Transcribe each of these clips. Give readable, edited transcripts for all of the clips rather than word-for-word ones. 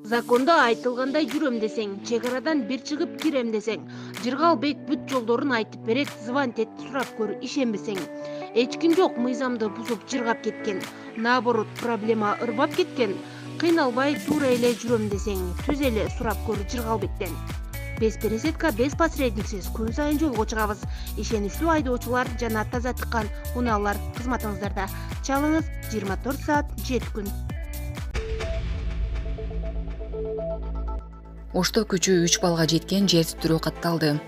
Закондо айтылгандай жүрөм десең, чек арадан бир чыгып кирем десең, Жыргалбек бүт жолдорун айтып берет, звонить эт, сурап көр, ишенбесең. Эч ким жок мыйзамды бузуп жыргап кеткен. Наоборот, проблема ырбап кеткен. Кыйналбай туура эле жүрөм десең, түз эле сурап көр Жыргалбектен. Без пересетка, без посредниксиз күн сайын жолго чыгабыз. Ишеничтүү айдоочулар жана таза тыккан унаалар кызматыңыздарда. Чалыңыз 24 саат 7 күн. Ошто күчү 3 балга жеткен жер титирөө катталды.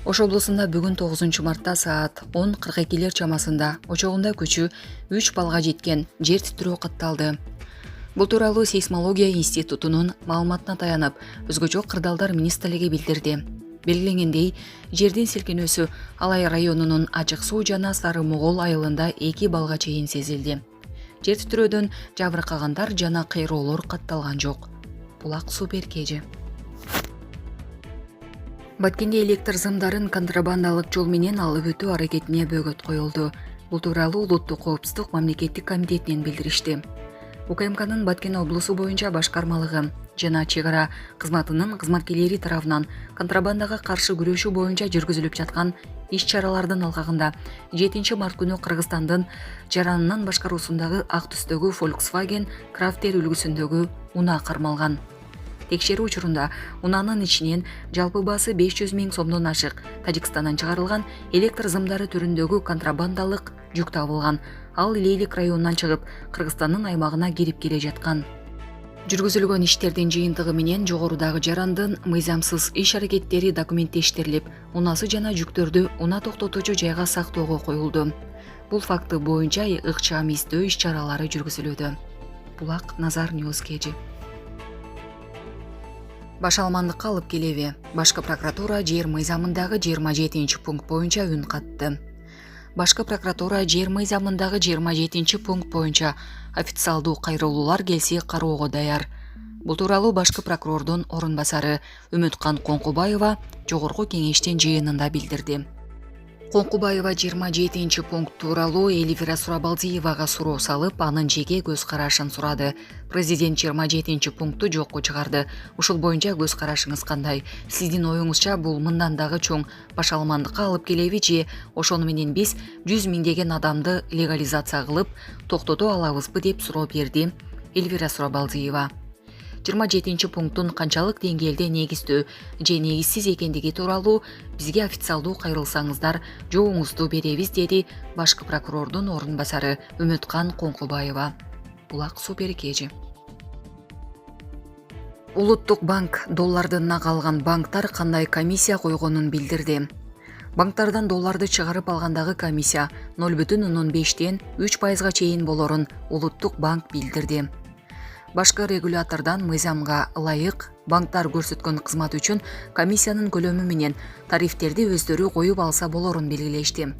Ош облусунда бүгүн 9 мартта саат 10:42 чамасында очогунда күчү 3 балга жеткен жер титирөө катталды. Бул тууралуу сейсмология институтунун маалыматына таянып, өзгөчө кырдаалдар министрлиги билдирди. Белгиленгендей, жердин силкинүүсү Алай районунун Ачык суу жана Сары Могол айылында 2 балга чейин сезилди. Жер титирөөдөн жабыркагандар жана кыйроолор катталган жок. Булак суу беркежи. Баткенде электр зымдарын контрабандалык жол менен алып өтүү аракетине бөгөт коюлду. Бул тууралуу Улуттук коопсуздук мамлекеттик комитетинен билдиришти. УКМКнын Баткен облусу боюнча башкармалыгы жана чек ара кызматынын кызматкерлери тарабынан контрабандага каршы күрөшүү боюнча жүргүзүлүп жаткан иш-чаралардын алкагында 7 март күнү Кыргызстандын Жаранынын башкаруусундагы ак түстөгү Volkswagen Crafter үлгүсүндөгү унаа кармалган. Текшерүү учурунда унаанын ичинен жалпы баасы 500 000 сомдон ашык Тажикстандан чыгарылган электр зымдары түрүндөгү контрабандалык жүк табылган. Ал Лейлик районунан чыгып, Кыргызстандын аймагына кирип келе жаткан. Жүргүзүлгөн иштердин жыйынтыгы менен жогорудагы Жарандын мыйзамсыз иш-аракеттери документтештирилип, унасы жана жүктөрдү унаа токтотуучу жайга сактоого коюлду. Бул факты боюнча ыкчам издөө иш-чаралары жүргүзүлүүдө. Булак Назар Ньюс кежи. Башалмандыкка алып келеби. Башкы прокуратура жер мыйзамындагы 27 пункт боюнча үн катты. Башкы прокуратура жер мыйзамындагы 27 пункт боюнча официалдуу кайрылуулар келсе кароого даяр. Бул тууралуу башкы прокурордун орун басары Үмүткан Коңкубаева жогорку кеңештин жыйынында билдирди. Коңкубаева 27 пункт тууралуу Эльвира Сурабалдиевага суроо салып, анын жеке көз карашын сурады. Президент 27 пункту жокко чыгарды. Ушул боюнча көз карашыңыз кандай? Сиздин оюңузча бул мындан дагы чоң башалмандыкка алып келеби же ошону менен биз 100 миңдеген адамды легализация кылып токтото алабызбы деп суроо берди Эльвира Сурабалдиева. 27 пункттун канчалык деңгээлде негиздүү же негизсиз экендиги тууралуу бизге официалдуу кайрылсаңыздар жообуңузду беребиз, деди башкы прокурордун орун басары Үмүткан Коңкубаева. Булак суу беркежи. Улуттук банк долларды нак алган банктар кандай комиссия койгонун билдирди. Банктардан долларды чыгарып алгандагы комиссия 0,05тен 3%га чейин болорун Улуттук банк билдирди. Башкы регулятордон мыйзамга ылайык банктар көрсөткөн кызмат үчүн комиссиянын көлөмү менен тарифтерди өздөрү коюп алса болорун белгилешти.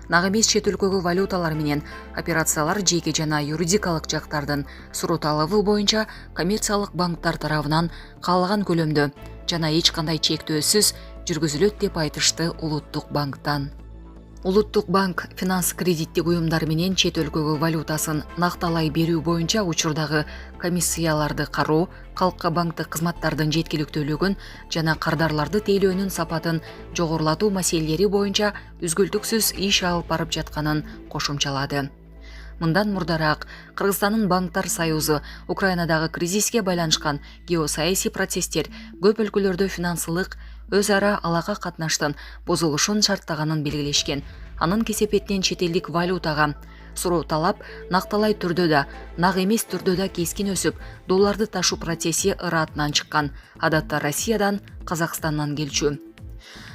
Нак эмес чет өлкөгө валюталар менен операциялар жеке жана юридикалык жактардын сурут алыбы боюнча коммерциялык банктар тарабынан каалаган көлөмдө жана эч кандай чектөөсүз жүргүзүлөт деп айтышты Улуттук банктан. Улуттук банк финанс кредиттик уюмдар менен чет өлкөгө валютасын накталай берүү боюнча учурдагы комиссияларды кароо, калкка банктык кызматтардын жеткиликтүүлүгүн жана кардарларды тейлөөнүн сапатын жогорулатуу маселелери боюнча үзгүлтүксүз иш алып барып жатканын кошумчалады. Мындан мурдараак Кыргызстандын банктар союзу Украинадагы кризиске байланышкан геосаясий процесстер көп өлкөлөрдө финансылык өз ара алака катнаштын бузулушун шарттаганын белгилешкен. Анын кесепетинен чет элдик валютага суроо талап накталай түрдө да, нак эмес түрдө да кескин өсүп, долларды ташуу процесси ыраатынан чыккан. Адатта Россиядан, Казакстандан келчү.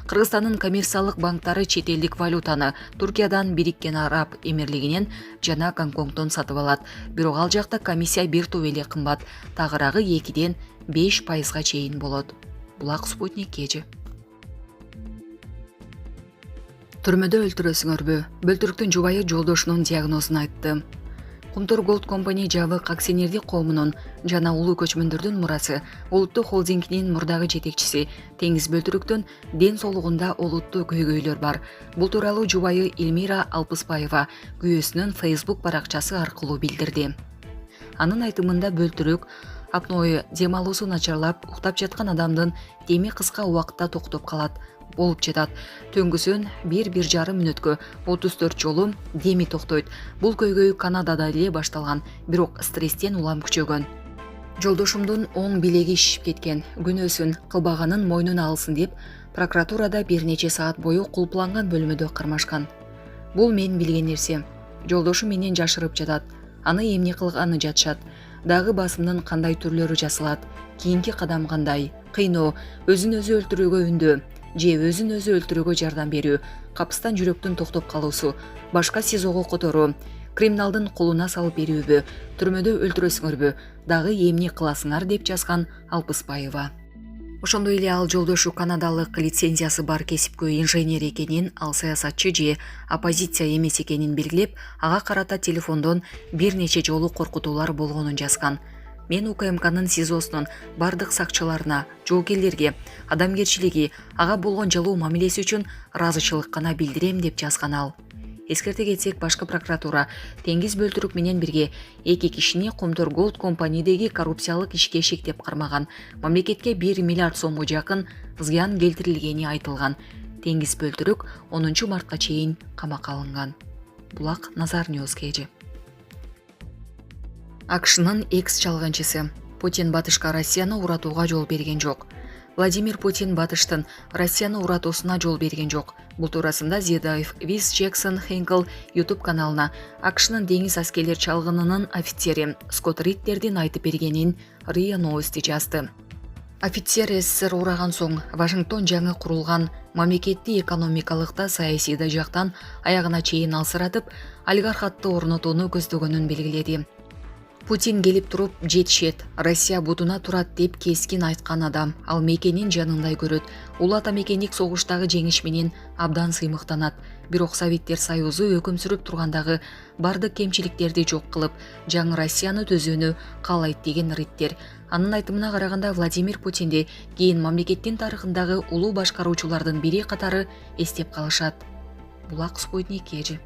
Кыргызстандын коммерциялык банктары чет элдик валютаны Туркиядан, Бириккен Араб Эмирлигинен жана Гонконгдон сатып алат. Бирок ал жакта комиссия бир топ эле кымбат, тагыраагы 2ден 5%га чейин болот. Булак Спутник кежи. Түрмөдө өлтүрөсүңөрбү? Бөлтүрүктүн жубайы жолдошунун диагнозун айтты. Кумтур Голд Компани жабык акционердик коомунун жана улуу көчмөндөрдүн мурасы, улуттук холдингинин мурдагы жетекчиси Теңиз Бөлтүрүктүн ден соолугунда олуттуу көйгөйлөр бар. Бул тууралуу жубайы Эльмира Алпыспаева күйөөсүнүн Facebook баракчасы аркылуу билдирди. Анын айтымында Бөлтүрүк апноэ дем алуусу начарлап уктап жаткан адамдын деми кыска убакытта токтоп калат, болуп жатат. Түнгүсүн 1-1,5 мүнөткө 34 жолу деми токтойт. Бул көйгөй Канадада эле башталган, бирок стресстен улам күчөгөн. Жолдошумдун оң билеги шишип кеткен, күнөөсүн кылбаганын мойнуна алсын деп прокуратурада бир нече саат бою кулпланган бөлмөдө кармашкан. Бул мен билген нерсе. Жолдошум менен жашырып жатат. Аны эмне кылганы жатышат. Дагы басымдын кандай түрлөрү жасалат. Кийинки кадам кандай? Кыйноо, өзүн өзү өлтүрүүгө үндөө же өзүн өзү өлтүрүүгө жардам берүү, капыстан жүрөктүн токтоп калуусу, башка СИЗОго которуу, криминалдын колуна салып берүүбү, түрмөдө өлтүрөсүңөрбү, дагы эмне кыласыңар деп жазган Алпыспаева. Ошондой эле ал жолдошу канадалык лицензиясы бар кесипкөй инженер экенин, ал саясатчы же оппозиция эмес экенин белгилеп, ага карата телефондон бир нече жолу коркутуулар болгонун жазган. Мен УКМКнын СИЗОсунун бардык сакчыларына, жоокерлерге, адамгерчилиги, ага болгон жылуу мамилеси үчүн ыраазычылык гана билдирем деп жазган ал. Эскерте кетсек, башкы прокуратура Теңиз Бөлтүрүк менен бирге 2 кишини Комтор Голд компаниядеги коррупциялык ишке шектеп кармаган. Мамлекетке 1 миллиард сомго жакын зыян келтирилгени айтылган. Теңиз Бөлтүрүк 10 мартка чейин камакка алынган. Булак Назар Ньюс KG. АКШнын экс-чалганчысы. Путин батышка Россияны уратууга жол берген жок. Владимир Путин батыштын Россияны уратуусуна жол берген жок. Бул туурасында Зедаев Виз Джексон Хенкл YouTube каналына АКШнын деңиз аскерлер чалгынынын офицери Скотт Риттердин айтып бергенин РИА Новости жазды. Офицер СССР ураган соң Вашингтон жаңы курулган мамлекетти экономикалык да саясий да жактан аягына чейин алсыратып, олигархатты орнотууну көздөгөнүн белгиледи. Путин келип туруп жетишет, Россия бутуна турат деп кескин айткан адам, ал мекенин жанындай көрөт. Ул ата мекендик согуштагы жеңиш менен абдан сыймыктанат. Бирок Советтер Союзу өкүм сүрүп тургандагы бардык кемчиликтерди жок кылып, жаңы Россияны түзүүнү каалайт деген Риттер. Анын айтымына караганда Владимир Путинди кийин мамлекеттин тарыхындагы улуу башкаруучулардын бири катары эстеп калышат. Булак Спутник KG.